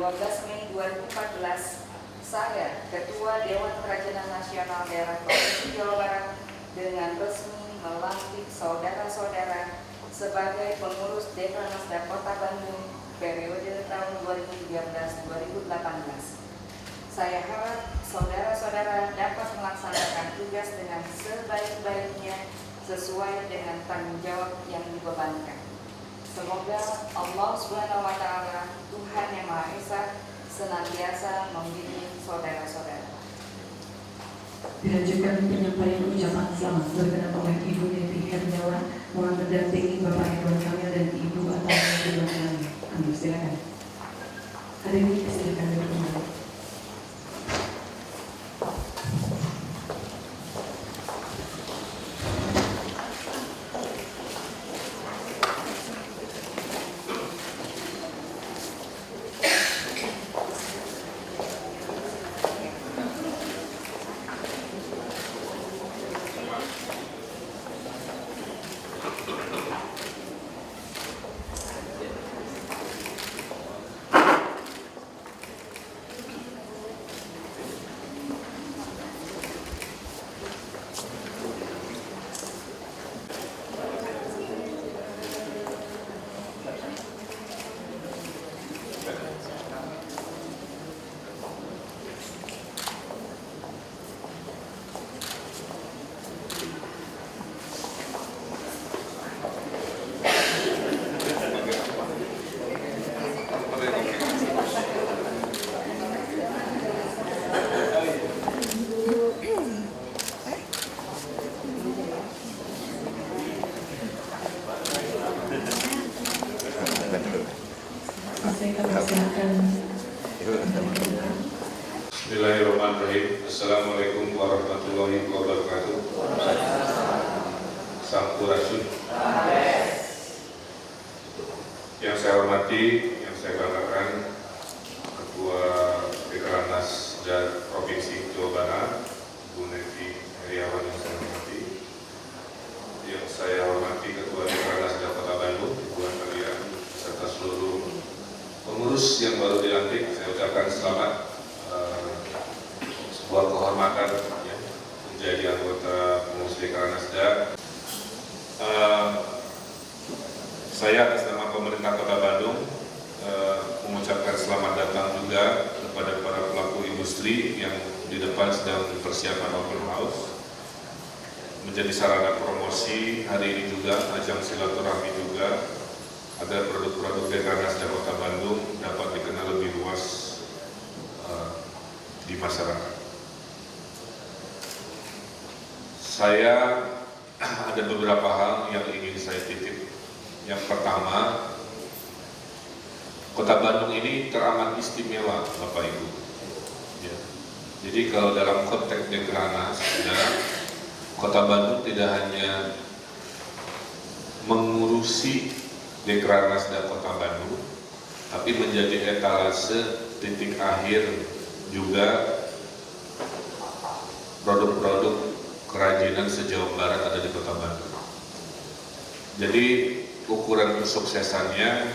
12 Mei 2014, saya, Ketua Dewan Kerajinan Nasional Daerah Provinsi Jawa Barat, dengan resmi melantik saudara-saudara sebagai pengurus Dekranasda Kota Bandung periode tahun 2013-2018. Saya harap saudara-saudara dapat melaksanakan tugas dengan sebaik-baiknya sesuai dengan tanggung jawab yang dibebankan. Semoga Allah SWT, Tuhan Yang Maha Esa, senantiasa membimbing saudara-saudara. Dilanjutkan penyampaian ucapan selamat berkenan oleh Ibu Neti Hermawan, mohon mendampingi Bapak Ridwan Kamil dan Ibu Atana Ridwan Kamil. Amin, silakan. Hadirin silakan duduk kembali. Bismillahirrahmanirrahim. Assalamualaikum warahmatullahi wabarakatuh. Sampurasun. Yang saya hormati, yang saya banggakan, Ketua Dekranasda Provinsi Jawa Barat, Bu Neti Hermawan yang saya hormati. Yang saya hormati Ketua Dekranasda Kota Bandung, Ridwan Kamil, serta seluruh pengurus yang baru dilantik, saya ucapkan selamat. Sebuah kehormatan ya, menjadi anggota pengurus Dekranasda. Saya atas nama pemerintah Kota Bandung mengucapkan selamat datang juga kepada para pelaku industri yang di depan sedang persiapan open house. Menjadi sarana promosi hari ini juga, ajang silaturahmi juga, agar produk-produk Dekranasda Kota Bandung dapat dikenal lebih luas di masyarakat. Saya ada beberapa hal yang ingin saya titip. Yang pertama, Kota Bandung ini teramat istimewa, Bapak Ibu. Ya. Jadi kalau dalam konteks Dekranasda, Kota Bandung tidak hanya mengurusi Dekranasda Kota Bandung, tapi menjadi etalase titik akhir juga produk-produk kerajinan se-Jawa Barat ada di Kota Bandung. Jadi ukuran kesuksesannya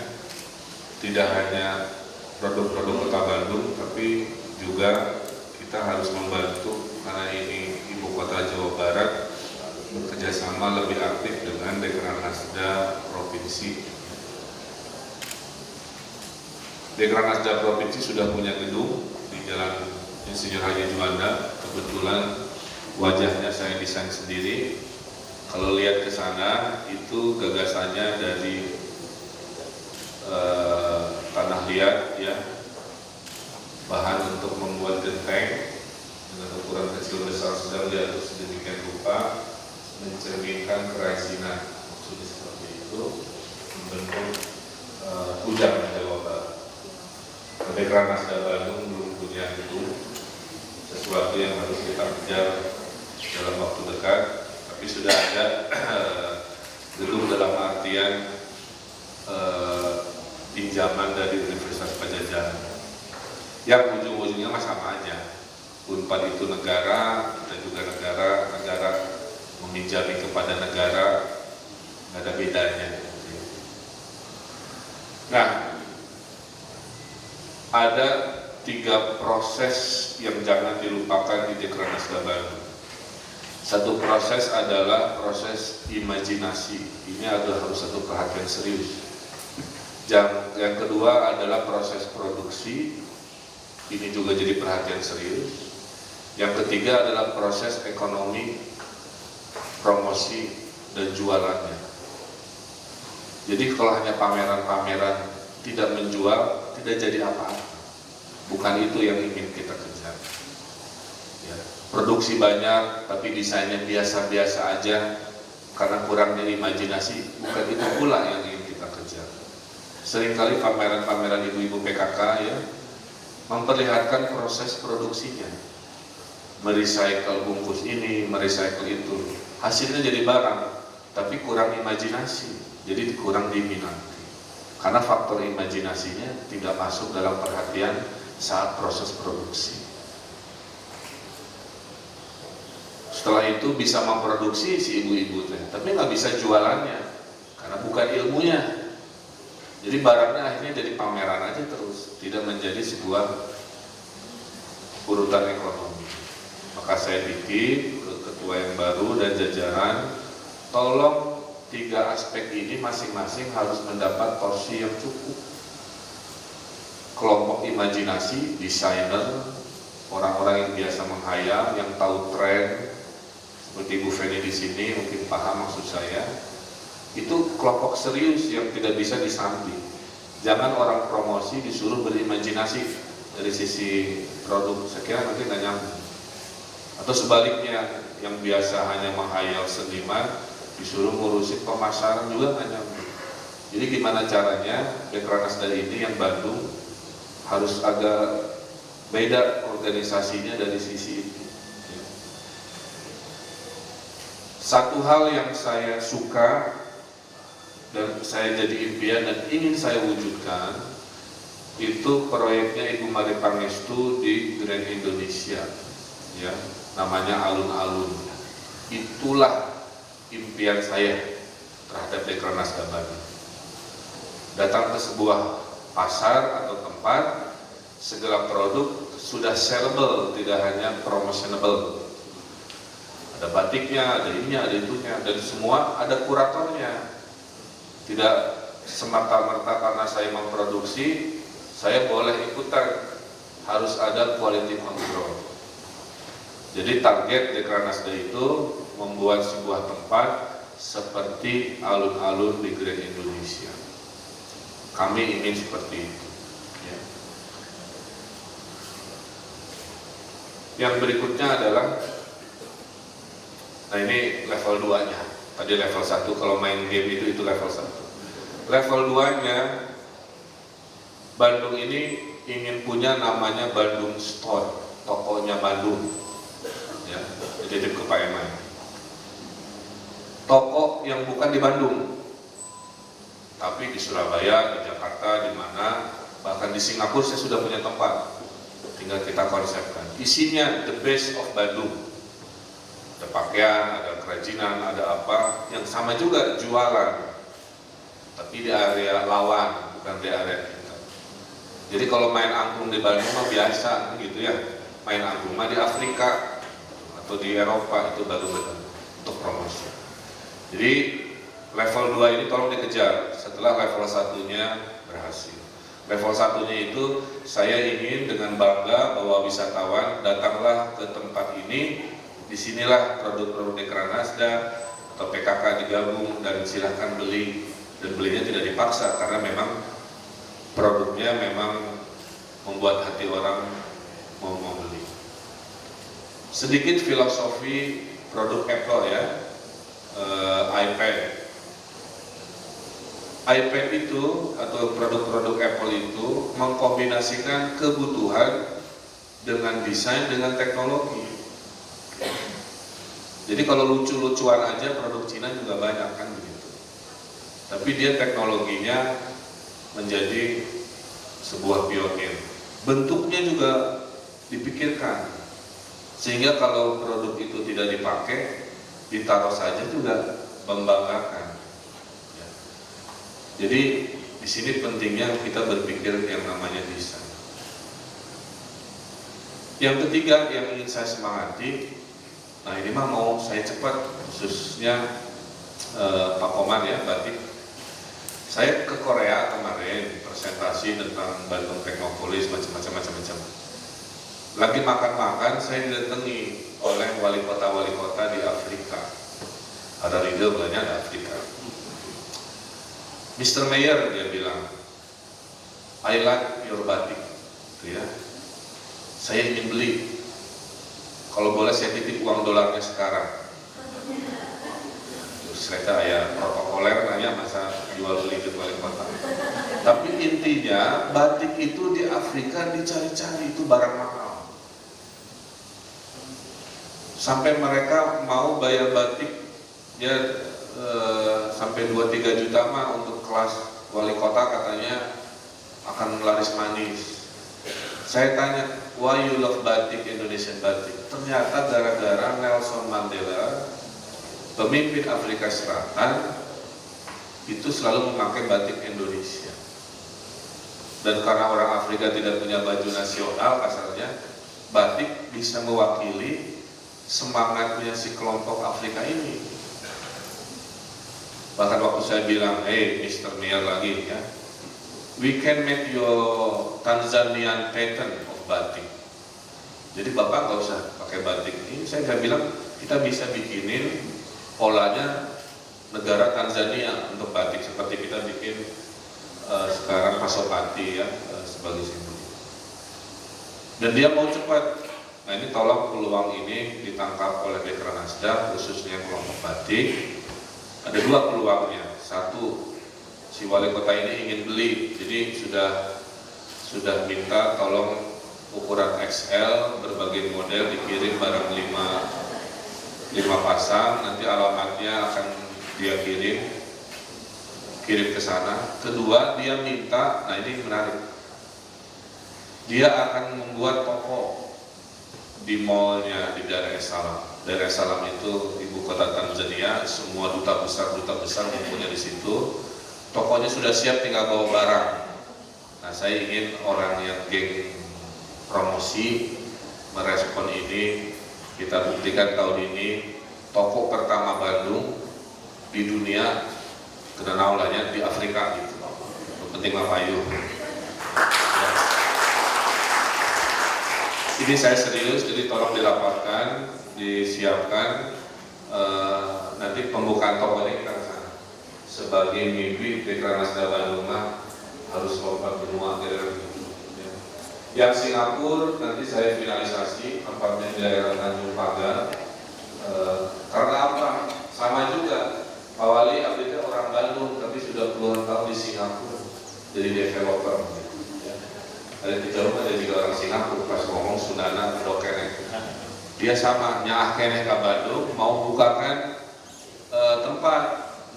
tidak hanya produk-produk Kota Bandung, tapi juga kita harus membantu karena ini ibu kota Jawa Barat bekerjasama lebih aktif dengan Dekranasda Provinsi. Dekranasda Provinsi sudah punya gedung di Jalan Insinyur Haji Juanda. Kebetulan wajahnya saya desain sendiri. Kalau lihat ke sana, itu gagasannya dari tanah liat, ya, bahan untuk membuat genteng dengan ukuran kecil besar sedang diatur sedemikian rupa, mencerminkan kerajinan, maksudnya seperti itu, membentuk udang Jawa Barat. Dekranasda Bandung belum punya itu, sesuatu yang harus kita kejar dalam waktu dekat, tapi sudah ada gedung dalam artian pinjaman dari Universitas Padjadjaran yang ujung-ujungnya sama aja. Unpad itu negara, kita juga negara meminjami kepada negara, nggak ada bedanya. Nah, ada 3 proses yang jangan dilupakan di Dekranasda Bandung. Satu proses adalah proses imajinasi. Ini adalah harus satu perhatian serius. Yang kedua adalah proses produksi. Ini juga jadi perhatian serius. Yang ketiga adalah proses ekonomi, promosi, dan jualannya. Jadi kalau hanya pameran-pameran tidak menjual, tidak jadi apa-apa. Bukan itu yang ingin kita kejar. Ya, produksi banyak, tapi desainnya biasa-biasa aja karena kurangnya imajinasi. Bukan itu pula yang ingin kita kejar. Seringkali pameran-pameran ibu-ibu PKK ya memperlihatkan proses produksinya. Merecycle bungkus ini, merecycle itu. Hasilnya jadi barang, tapi kurang imajinasi, jadi kurang diminati. Karena faktor imajinasinya tidak masuk dalam perhatian saat proses produksi. Setelah itu bisa memproduksi si ibu-ibu teh, tapi nggak bisa jualannya, karena bukan ilmunya. Jadi barangnya akhirnya jadi pameran aja terus, tidak menjadi sebuah urutan ekonomi. Maka saya titip ke ketua yang baru dan jajaran, tolong 3 aspek ini masing-masing harus mendapat porsi yang cukup. Kelompok imajinasi, desainer, orang-orang yang biasa menghayal, yang tahu tren, seperti Bu Feni di sini mungkin paham maksud saya. Itu kelompok serius yang tidak bisa disamping. Jangan orang promosi disuruh berimajinasi dari sisi produk, saya kira nanti nggak nyambung. Atau sebaliknya, yang biasa hanya menghayal seniman disuruh ngurusin pemasaran juga nggak nyambung. Jadi gimana caranya Dekranasda ini yang Bandung harus agak beda organisasinya dari sisi itu. Satu hal yang saya suka dan saya jadi impian dan ingin saya wujudkan itu proyeknya Ibu Mari Pangestu di Grand Indonesia, ya, namanya alun-alun. Itulah impian saya terhadap Dekranasda Bandung. Datang ke sebuah pasar atau tempat, segala produk sudah sellable, tidak hanya promotionable. Ada batiknya, ada ininya, ada itunya, dan semua ada kuratornya. Tidak semata-merta karena saya memproduksi, saya boleh ikutan, harus ada quality control. Jadi target Dekranasda itu membuat sebuah tempat seperti alun-alun di Grand Indonesia. Kami ingin seperti itu. Ya. Yang berikutnya adalah, nah ini level 2-nya. Tadi level 1, kalau main game itu level 1. Level 2-nya, Bandung ini ingin punya namanya Bandung Store, tokonya Bandung. Ya, dititip ke Pak Emai. Toko yang bukan di Bandung, tapi di Surabaya, di Jakarta, di mana, bahkan di Singapura saya sudah punya tempat. Tinggal kita konsepkan. Isinya the best of Bandung. Ada pakaian, ada kerajinan, ada apa, yang sama juga jualan, tapi di area lawan, bukan di area kita. Jadi kalau main angklung di Bandung mah biasa gitu ya. Main angklung mah di Afrika atau di Eropa itu baru benar untuk promosi. Jadi level 2 ini tolong dikejar setelah level 1-nya berhasil. Level 1-nya itu saya ingin dengan bangga bahwa wisatawan datanglah ke tempat ini, disinilah produk-produk Dekranasda atau PKK digabung dan silahkan beli, dan belinya tidak dipaksa karena memang produknya memang membuat hati orang mau beli. Sedikit filosofi produk Apple ya, iPad. iPad itu atau produk-produk Apple itu mengkombinasikan kebutuhan dengan desain dengan teknologi. Jadi kalau lucu-lucuan aja produk Cina juga banyak kan begitu. Tapi dia teknologinya menjadi sebuah pionir. Bentuknya juga dipikirkan. Sehingga kalau produk itu tidak dipakai, ditaruh saja juga membanggakan. Ya. Jadi di sini pentingnya kita berpikir yang namanya desain. Yang ketiga yang ingin saya semangati, nah ini mah mau saya cepat, khususnya Pak Koman ya, batik. Saya ke Korea kemarin presentasi tentang Bandung Teknopolis, macam-macam. Lagi makan-makan saya didatangi oleh wali kota di Afrika. Ada Ridho banyak di Afrika. Mr. Mayor dia bilang, I like your batik, gitu ya. Saya ingin beli. Kalau boleh saya titip uang dolarnya sekarang. Terus saya ya protokoler nanya masa jual beli ke wali kota. Tapi intinya batik itu di Afrika dicari-cari, itu barang mahal. Sampai mereka mau bayar batik ya sampai 2-3 juta mah untuk kelas wali kota katanya akan laris manis. Saya tanya, why you love batik, Indonesian batik? Ternyata gara-gara Nelson Mandela, pemimpin Afrika Selatan, itu selalu memakai batik Indonesia. Dan karena orang Afrika tidak punya baju nasional, kasarnya batik bisa mewakili semangatnya si kelompok Afrika ini. Bahkan waktu saya bilang, hey Mr. Mayor lagi ya, we can make your Tanzanian pattern of batik. Jadi Bapak nggak usah pakai batik ini. Saya bilang kita bisa bikinin polanya negara Tanzania untuk batik seperti kita bikin sekarang Pasopati ya sebagai simbol. Dan dia mau cepat. Nah ini tolong peluang ini ditangkap oleh Dekranasda khususnya kelompok batik. Ada 2 peluangnya. Satu, si wali kota ini ingin beli, jadi sudah minta tolong ukuran XL berbagai model dikirim barang 5 pasang, nanti alamatnya akan dia kirim ke sana. Kedua, dia minta, nah ini menarik, dia akan membuat toko di mallnya di Dar es Salaam. Dar es Salaam itu ibu kota Tanzania, semua duta besar mempunyai di situ. Tokonya sudah siap, tinggal bawa barang. Nah, saya ingin orang yang geng promosi merespon ini. Kita buktikan tahun ini toko pertama Bandung di dunia, kena naulanya di Afrika gitu. Penting Mapayu. Ini saya serius, jadi tolong dilaporkan, disiapkan. Nanti pembukaan tokonya kita ke sana. Sebagai mimpi Dekranasda Bandung harus lompat benua kira-kira gitu. Yang Singapura nanti saya finalisasi tempatnya di daerah Tanjung Pagar. Karena apa? Sama juga Pak Wali abdnya orang Bandung tapi sudah puluhan tahun di Singapura jadi developer. Ada di jauh ada juga orang Singapura pas ngomong Sundana dokene. Dia sama nyah kene ke Bandung mau bukakan tempat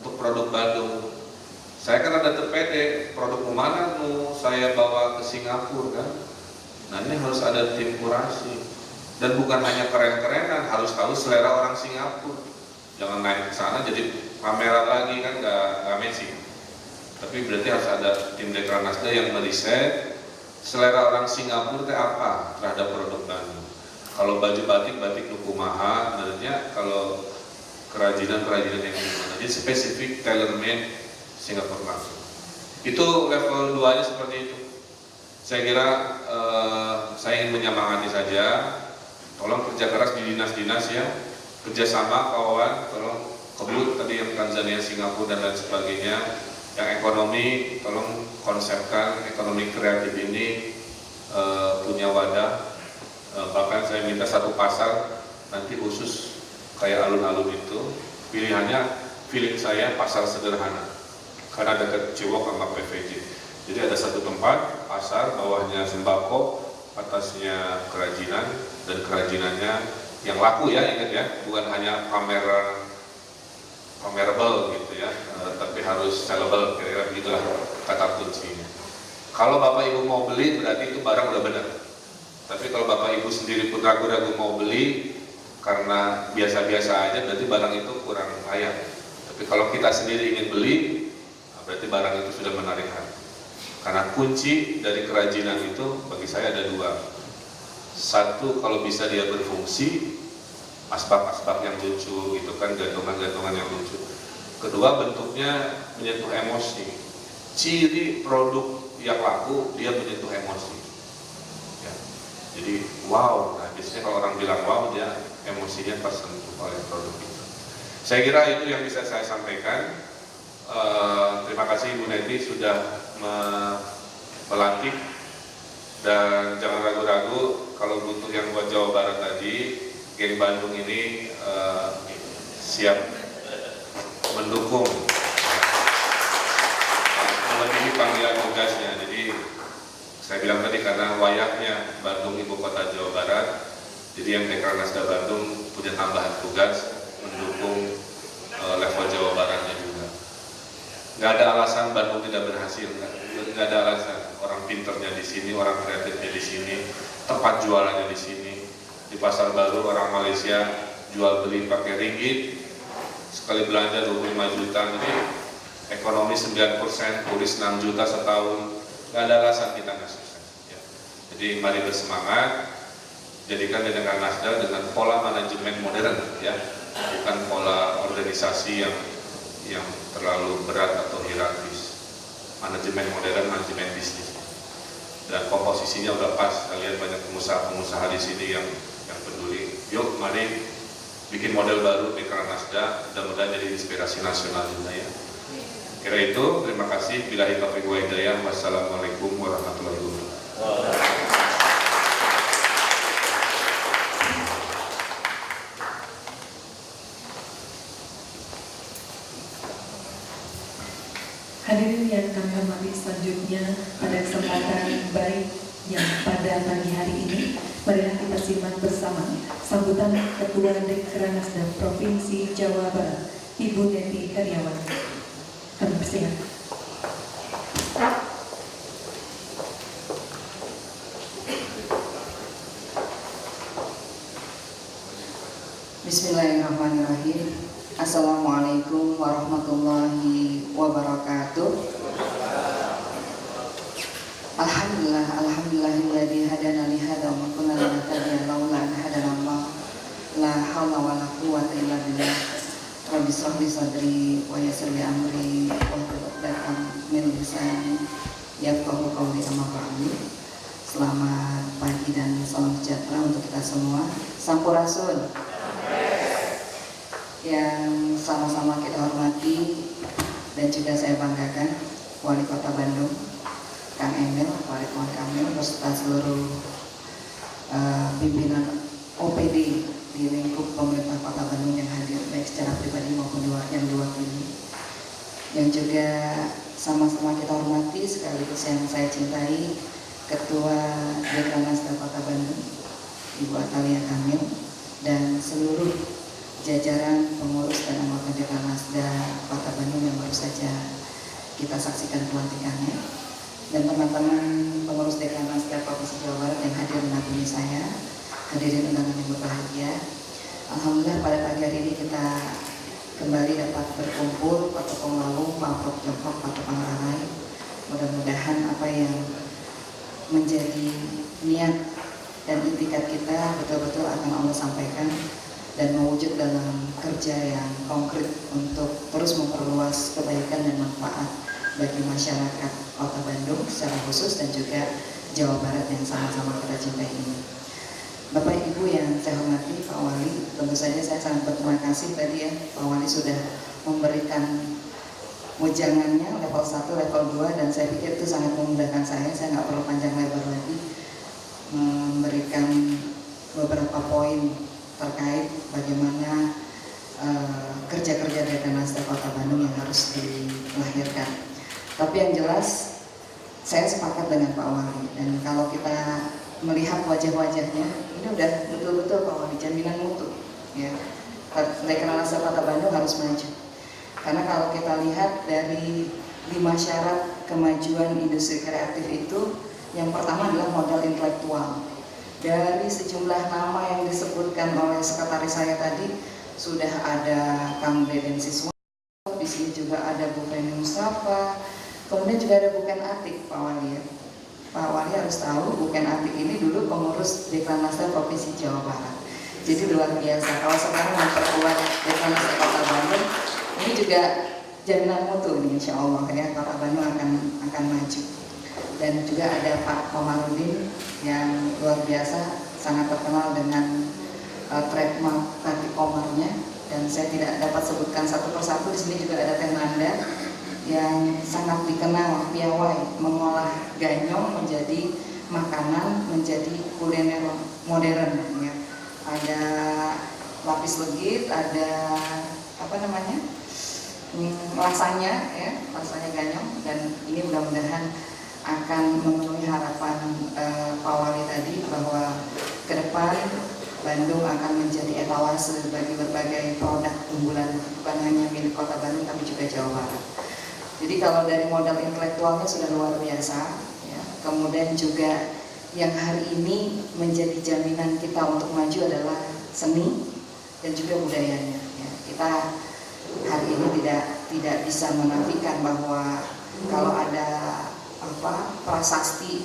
untuk produk Bandung. Saya kan ada terpede produk mana nu saya bawa ke Singapura kan. Nah ini harus ada tim kurasi dan bukan hanya keren-kerenan, harus tahu selera orang Singapura. Jangan naik ke sana jadi pameran lagi kan nggak matching. Tapi berarti harus ada tim Dekranasda yang meriset selera orang Singapura itu apa terhadap produk Bandung. Kalau baju batik Nukumaha, menurutnya kalau kerajinan yang gimana, jadi spesifik tailor made Singapura langsung. Itu level 2-nya seperti itu. Saya kira saya ingin menyemangati saja. Tolong kerja keras di dinas-dinas ya, kerjasama kawan, tolong kebut tadi yang Tanzania, Singapura dan lain sebagainya. Yang ekonomi, tolong konsepkan ekonomi kreatif ini punya wadah. Bahkan saya minta satu pasar nanti khusus kayak alun-alun itu. Pilihannya, feeling saya pasar sederhana karena dekat Ciwok sama PVJ. Jadi ada satu tempat pasar, bawahnya sembako, atasnya kerajinan, dan kerajinannya yang laku ya, ingat ya, bukan hanya pamerable gitu ya, tapi harus sellable, kira-kira begitulah kata kuncinya. Kalau Bapak Ibu mau beli berarti itu barang udah benar. Tapi kalau Bapak Ibu sendiri pun ragu-ragu mau beli karena biasa-biasa aja, berarti barang itu kurang layak. Tapi kalau kita sendiri ingin beli, berarti barang itu sudah menarik hati. Karena kunci dari kerajinan itu bagi saya ada 2. Satu, kalau bisa dia berfungsi, asbak-asbak yang lucu gitu kan, gantungan-gantungan yang lucu. Kedua, bentuknya menyentuh emosi. Ciri produk yang laku dia menyentuh emosi. Ya. Jadi wow, nah biasanya kalau orang bilang wow, dia emosinya tersentuh oleh produk itu. Saya kira itu yang bisa saya sampaikan. Terima kasih Ibu Neti sudah melantik, dan jangan ragu-ragu kalau butuh yang buat Jawa Barat tadi, geng Bandung ini siap mendukung melebihi panggilan tugasnya. Jadi saya bilang tadi karena wayahnya Bandung ibu kota Jawa Barat, jadi yang Dekranasda Bandung punya tambahan tugas mendukung level Jawa Baratnya juga. Nggak ada alasan Bandung tidak berhasil, nggak ada alasan. Orang pinternya di sini, orang kreatifnya di sini, tempat jualannya di sini. Di pasar baru orang Malaysia jual beli pakai ringgit, sekali belanja 25 juta, jadi ekonomi 9%, turis 6 juta setahun. Nggak ada alasan kita nggak sukses. Ya. Jadi mari bersemangat, jadikan Dekranasda dengan pola manajemen modern, ya, bukan pola organisasi yang terlalu berat atau hierarkis. Manajemen modern, manajemen bisnis, dan komposisinya udah pas. Kita lihat banyak pengusaha-pengusaha di sini yang peduli. Yuk, mari bikin model baru Dekranasda, mudah-mudahan jadi inspirasi nasional juga ya. Kira itu, terima kasih. Billahi taufiq wa hidayah. Wassalamualaikum warahmatullahi wabarakatuh. Hadirin yang kami hormati, selanjutnya pada kesempatan baik yang pada pagi hari ini, marilah kita simak bersama sambutan Ketua Dekranasda Provinsi Jawa Barat, Ibu Neti Heriawan. Kami persilakan. Bismillahirrahmanirrahim. Assalamualaikum warahmatullahi wabarakatuh. Alhamdulillahilladzi hadana li hadza wa ma kunna linahtadiya laula an hadana Allah. La haula wa la quwwata illa billah. Rabbi shrah li sadri wa yassir li amri wahlul 'uqdatam min lisani yafqahu qawli. Amma ba'du. Selamat pagi dan salam sejahtera untuk kita semua. Sampurasun. Yang sama-sama kita hormati dan juga saya banggakan, Wali Kota Bandung, Kang Emil, Wali Kota Kamil, beserta seluruh pimpinan OPD di lingkup pemerintah Kota Bandung yang hadir, baik secara pribadi maupun yang diwakili. Yang juga sama-sama kita hormati sekaligus yang saya cintai, Ketua Dekranasda Kota Bandung, Ibu Atalia Kamil, dan seluruh jajaran pengurus dan anggota Dekranasda Kota Bandung yang baru saja kita saksikan pelantikannya, dan teman-teman pengurus Dekranasda Provinsi Jawa Barat yang hadir menampingi saya, hadirin undangan yang berbahagia. Alhamdulillah pada pagi hari ini kita kembali dapat berkumpul Pak Lalu, Pak Prof. Jongkok, Pak Pangararai. Mudah-mudahan apa yang menjadi niat dan intikat kita betul-betul akan Allah sampaikan dan mewujud dalam kerja yang konkret untuk terus memperluas kebaikan dan manfaat bagi masyarakat Kota Bandung secara khusus dan juga Jawa Barat yang sama-sama kita cintai ini. Bapak Ibu yang saya hormati, Pak Wali, tentu saja saya sangat berterima kasih tadi ya, Pak Wali sudah memberikan wejangannya level 1, level 2, dan saya pikir itu sangat memudahkan saya nggak perlu panjang lebar lagi memberikan beberapa poin terkait bagaimana kerja-kerja Dekranasda Kota Bandung yang harus dilahirkan. Tapi yang jelas saya sepakat dengan Pak Wali, dan kalau kita melihat wajah-wajahnya ini udah betul-betul Pak Wali jaminan mutu ya. Dekranasda Kota Bandung harus maju. Karena kalau kita lihat dari 5 syarat kemajuan industri kreatif itu, yang pertama adalah modal intelektual. Dari sejumlah nama yang disebutkan oleh sekretaris saya tadi, sudah ada Kang Deden Siswa, di sini juga ada Bu Feni Mustafa, kemudian juga ada Bu Ken Atik, Pak Wali ya. Pak Wali harus tahu, Buken Antik ini dulu pengurus Dekranasda Provinsi Jawa Barat. Jadi luar biasa. Kalau sekarang memperkuat Dekranasda Kota Bandung, ini juga jaminan mutu nih, insya Allah ya, Kota Bandung akan maju. Dan juga ada Pak Komarudin yang luar biasa, sangat terkenal dengan trademark batik Komarnya. Dan saya tidak dapat sebutkan satu persatu. Di sini juga ada Teh Nanda yang sangat dikenal piawai mengolah ganyong menjadi makanan, menjadi kuliner modern ya. Ada lapis legit, ada apa namanya, rasanya ya, rasanya ganyong. Dan ini mudah-mudahan akan memenuhi harapan Pak Wali tadi bahwa ke depan Bandung akan menjadi etalase bagi berbagai produk unggulan, bukan hanya milik Kota Bandung tapi juga Jawa Barat. Jadi kalau dari modal intelektualnya sudah luar biasa, ya. Kemudian juga yang hari ini menjadi jaminan kita untuk maju adalah seni dan juga budayanya. Ya. Kita hari ini tidak bisa menafikan bahwa kalau ada prasasti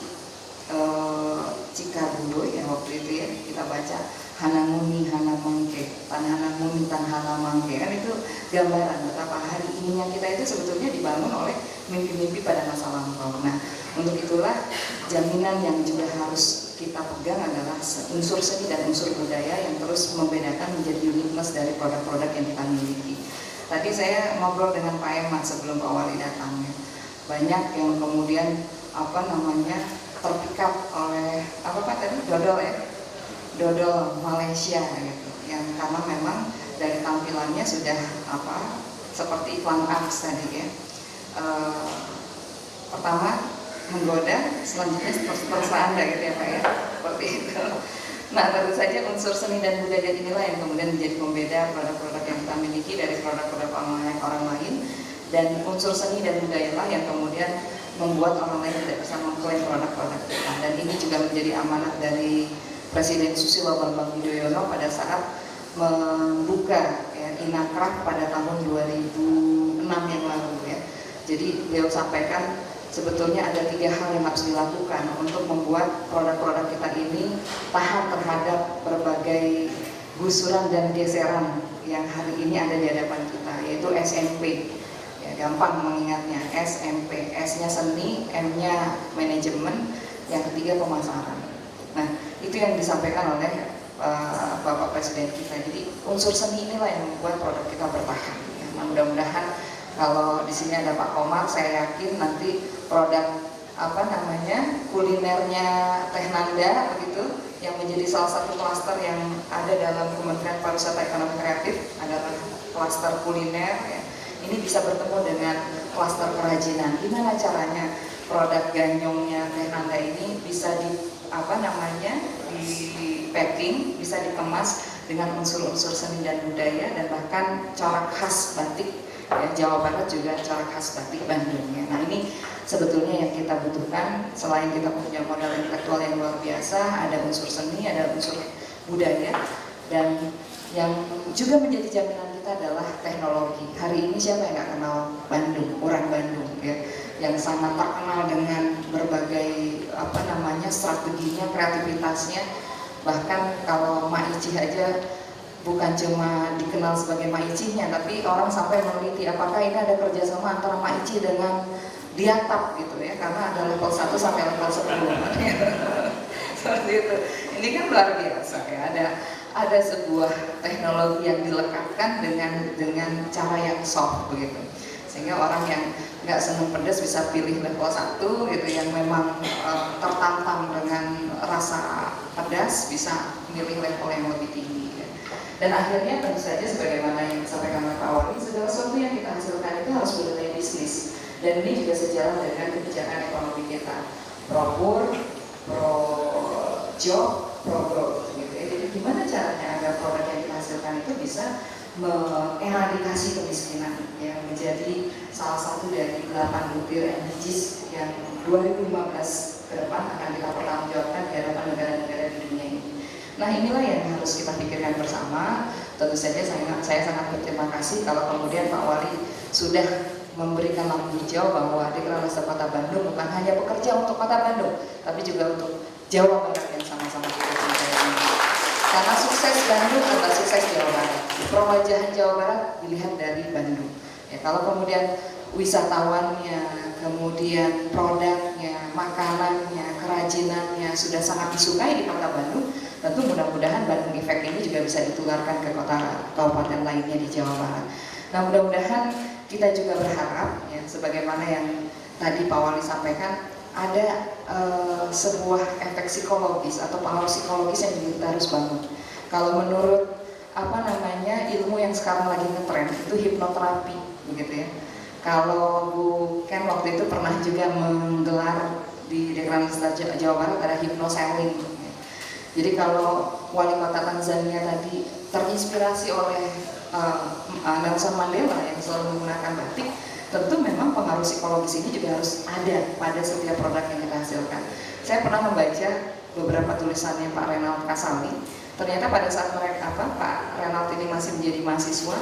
Cikabundoi ya waktu itu ya kita baca Hanamuni Hanamangke, Tan Hanamuni Tan Hanamangke, kan itu gambaran betapa hari ininya kita itu sebetulnya dibangun oleh mimpi-mimpi pada masa lampau. Nah, untuk itulah jaminan yang juga harus kita pegang adalah unsur seni dan unsur budaya yang terus membedakan menjadi uniqueness dari produk-produk yang kita miliki. Tadi saya ngobrol dengan Pak Emat sebelum Pak Wali datang ya. Banyak yang kemudian terpikat oleh dodol ya, dodol Malaysia gitu, yang karena memang dari tampilannya sudah seperti iklan Aks tadi ya. Pertama menggoda, selanjutnya terserah Anda gitu ya Pak ya, seperti itu. Nah tentu saja unsur seni dan budaya inilah yang kemudian menjadi pembeda produk-produk yang kita miliki dari produk-produk orang lain, dan unsur seni dan budaya lah yang kemudian membuat orang lain tidak bisa mengklaim produk-produk kita. Dan ini juga menjadi amanat dari Presiden Susilo Bambang Yudhoyono pada saat membuka ya, Inakraf pada tahun 2006 yang lalu ya. Jadi beliau sampaikan sebetulnya ada 3 hal yang harus dilakukan untuk membuat produk-produk kita ini tahan terhadap berbagai gusuran dan geseran yang hari ini ada di hadapan kita, yaitu SMP. Gampang mengingatnya, SMP, S-nya seni, M-nya manajemen, yang ketiga pemasaran. Nah, itu yang disampaikan oleh Bapak Presiden kita. Jadi unsur seni inilah yang membuat produk kita bertahan. Nah, mudah-mudahan kalau di sini ada Pak Komar, saya yakin nanti produk kulinernya Teh Nanda begitu, yang menjadi salah satu klaster yang ada dalam Kementerian Pariwisata Ekonomi Kreatif adalah klaster kuliner ya. Ini bisa bertemu dengan klaster kerajinan. Gimana caranya produk ganyongnya Teh Nanda ini bisa di packing, bisa dikemas dengan unsur-unsur seni dan budaya, dan bahkan corak khas batik ya, Jawa Barat juga corak khas batik Bandung ya. Nah ini sebetulnya yang kita butuhkan. Selain kita punya modal intelektual yang luar biasa, ada unsur seni, ada unsur budaya, dan yang juga menjadi jaminan kita adalah teknologi. Hari ini siapa yang nggak kenal Bandung, orang Bandung ya, yang sangat terkenal dengan berbagai strateginya, kreativitasnya. Bahkan kalau Mak Ici aja bukan cuma dikenal sebagai Mak Icinya, tapi orang sampai meneliti apakah ini ada kerjasama antara Mak Ici dengan Diatap gitu ya, karena ada level 1 sampai level 10 seperti itu. Ini kan luar biasa ya, ada sebuah teknologi yang dilekatkan dengan cara yang soft begitu, sehingga orang yang nggak senang pedas bisa pilih level 1 gitu, yang memang tertantang dengan rasa pedas bisa milih level yang lebih tinggi ya. Dan akhirnya tentu saja sebagaimana yang disampaikan oleh Pak Wali, segala sesuatu yang kita hasilkan itu harus bernilai bisnis, dan ini juga sejalan dengan kebijakan ekonomi kita, pro job, pro growth gitu ya. Jadi gimana caranya agar produk yang kita hasilkan itu bisa mengeradikasi kemiskinan yang menjadi salah satu dari 8 butir SDGs yang 2015 ke depan akan kita pertanggungjawabkan di hadapan negara-negara di dunia ini. Nah inilah yang harus kita pikirkan bersama. Tentu saja saya sangat berterima kasih kalau kemudian Pak Wali sudah memberikan lampu hijau bahwa Dekranasda Kota Bandung bukan hanya bekerja untuk Kota Bandung, tapi juga untuk Jawa Barat yang sama-sama kita cintai ini. Karena sukses Bandung adalah sukses Jawa Barat. Perwajahan Jawa Barat dilihat dari Bandung. Ya, kalau kemudian wisatawannya, kemudian produknya, makanannya, kerajinannya sudah sangat disukai di Kota Bandung, tentu mudah-mudahan Bandung Effect ini juga bisa ditularkan ke kota kabupaten lainnya di Jawa Barat. Nah, mudah-mudahan kita juga berharap, ya, sebagaimana yang tadi Pak Wali sampaikan, ada sebuah efek psikologis atau pengaruh psikologis yang kita harus bangun. Kalau menurut ilmu yang sekarang lagi ngetren itu hipnoterapi, begitu ya. Kalau Bu Ken waktu itu pernah juga menggelar di Dekranasda Jawa Barat ada hypnoselling. Jadi kalau Wali Kota Tanzania tadi terinspirasi oleh Nelson Mandela yang selalu menggunakan batik, tentu memang pengaruh psikologis ini juga harus ada pada setiap produk yang kita hasilkan. Saya pernah membaca beberapa tulisannya Pak Renald Kasali. Ternyata pada saat Pak Renald ini masih menjadi mahasiswa,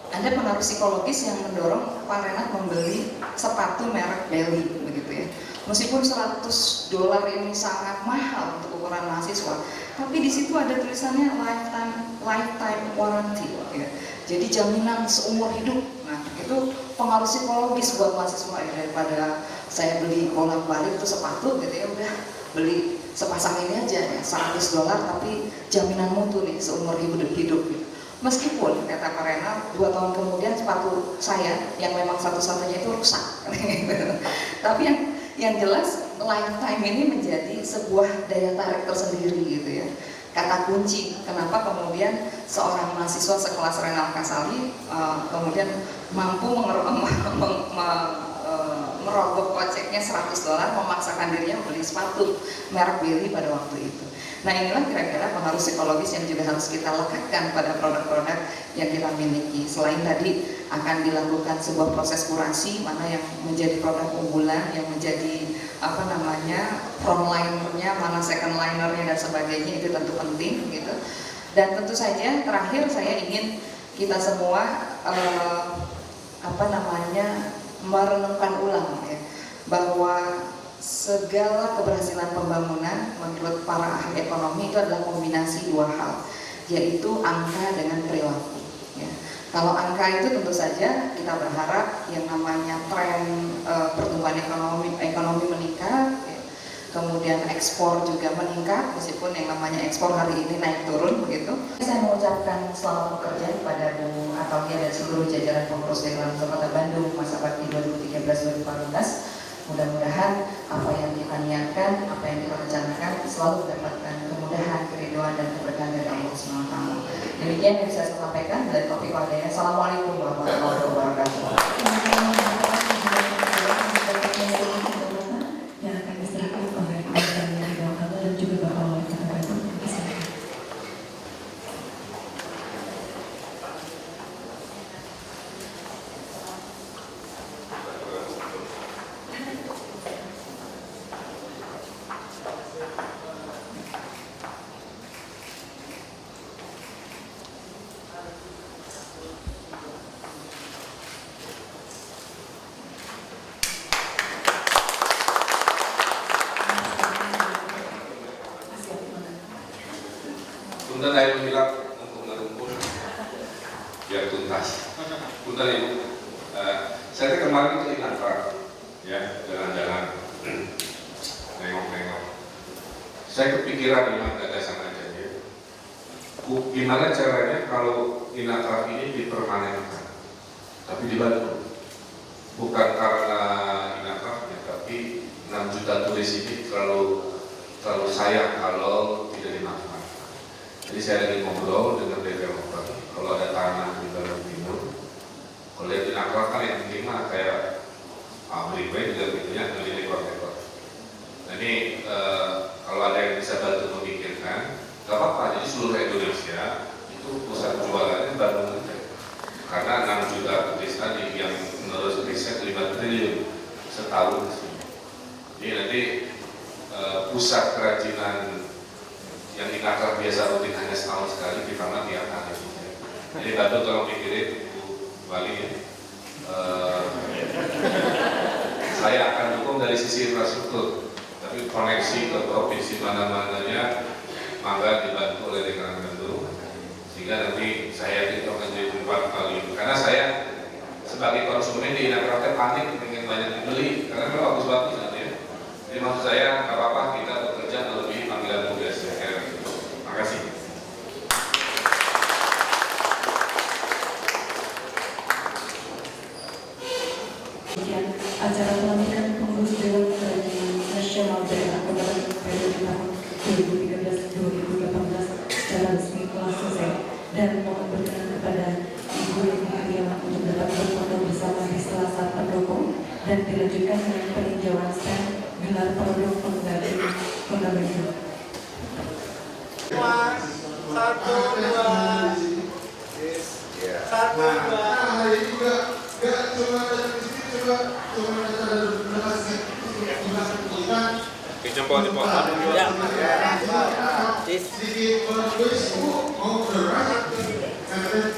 ada pengaruh psikologis yang mendorong Pak Renald membeli sepatu merek Belly, begitu ya. Meskipun $100 ini sangat mahal untuk ukuran mahasiswa, tapi di situ ada tulisannya lifetime warranty, ya. Jadi jaminan seumur hidup. Nah, itu pengaruh psikologis buat mahasiswa ya, daripada saya beli bolak-balik itu sepatu gitu ya, udah beli sepasang ini aja ya, $100 tapi jaminan mutu nih seumur hidup gitu. Meskipun kata Pak Renald 2 tahun kemudian sepatu saya yang memang satu-satunya itu rusak, tapi yang jelas lifetime ini menjadi sebuah daya tarik tersendiri gitu ya. Kata kunci kenapa kemudian seorang mahasiswa sekelas Renald Kasali kemudian mampu merogoh koceknya $100, memaksakan dirinya membeli sepatu merek Belly pada waktu itu. Nah, inilah kira-kira pengaruh psikologis yang juga harus kita lekatkan pada produk-produk yang kita miliki. Selain tadi akan dilakukan sebuah proses kurasi, mana yang menjadi produk unggulan, yang menjadi frontlinernya, mana second linernya dan sebagainya, itu tentu penting gitu. Dan tentu saja terakhir saya ingin kita semua merenungkan ulang ya, bahwa segala keberhasilan pembangunan menurut para ahli ekonomi itu adalah kombinasi 2 hal, yaitu angka dengan perilaku ya. Kalau angka itu tentu saja kita berharap yang namanya tren pertumbuhan ekonomi meningkat ya. Kemudian ekspor juga meningkat, meskipun yang namanya ekspor hari ini naik turun begitu. Saya mengucapkan selamat bekerja kepada Bu Atalia dan seluruh jajaran pengurus Dekranasda Kota Bandung masa bakti 2013-2014. Mudah-mudahan apa yang kita niatkan, apa yang kita rencanakan selalu mendapatkan kemudahan, keridhaan dan keberkahan dari Allah SWT. Demikian yang bisa saya sampaikan dari Topik Wadaya. Assalamualaikum warahmatullahi wabarakatuh. Yang akan diserahkan oleh Bapak dan juga Bapak Wali Kota Bandung. Punten ayo bilang untuk ngerumpul biar tuntas. Punten Ibu, saya kemarin ke Inatra, ya jalan-jalan, nengok-nengok. Saya kepikiran memang gagasan aja ya. Gimana caranya kalau Inatra ini dipermanenkan, tapi dibantu. Bukan karena Inatra, ya, tapi 6 juta turis ini terlalu sayang kalau tidak dimanfaatkan. Jadi saya lagi ngobrol dengan developer, kalau ada tanah di Bandung Timur, kalau lihat Inatra kan yang penting mah kayak pabrik juga punya dari ekor-ekor. Nah ini kalau ada yang bisa bantu memikirkan, gak apa-apa. Jadi seluruh Indonesia itu pusat jualannya Bandung aja. Karena 6 juta turis tadi yang menurut riset 5 triliun setahun. Jadi nanti pusat kerajinan yang di Inatra biasa rutin hanya setahun sekali, ditambah tiap hari. Jadi Bandung kalau mikirin Bu Wali ya, dari sisi infrastruktur, tapi koneksi ke provinsi mana-mananya mangga dibantu oleh rekan-rekan guru, sehingga nanti saya yakin itu akan jadi tempat kali. Karena saya sebagai konsumen di Inakraft panik ingin banyak dibeli, karena memang bagus-bagus nanti ya. Jadi maksud saya nggak apa-apa kita bekerja lebih panggilan tugas. Terima kasih. Acara pelantikan pengurus Dewan Kerajinan Nasional Daerah Kabupaten periode tahun 2013-2018 secara resmi telah selesai dan mohon berkenan kepada Ibu Yeni Haryawan untuk dapat berfoto bersama di salah satu pendukung dan dilanjutkan dengan peninjauan stand gelar produk pengganti fundamental. Satu, dua. Hari ini gak cuma ada di sini, cuma ada Oke, jempol. Ya. sedikit on the right, and then